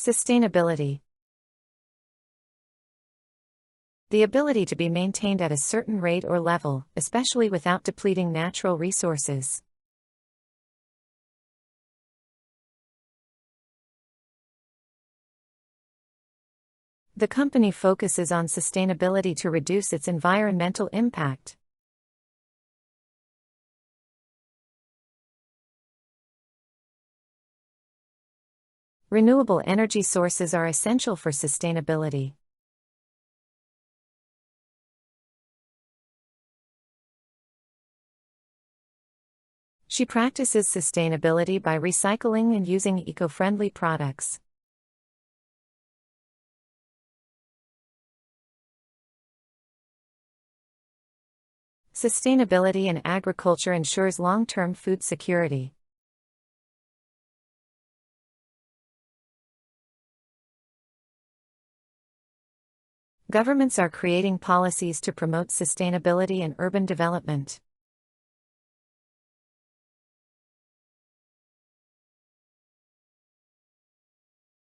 Sustainability. The ability to be maintained at a certain rate or level, especially without depleting natural resources. The company focuses on sustainability to reduce its environmental impact. Renewable energy sources are essential for sustainability. She practices sustainability by recycling and using eco-friendly products. Sustainability in agriculture ensures long-term food security. Governments are creating policies to promote sustainability in urban development.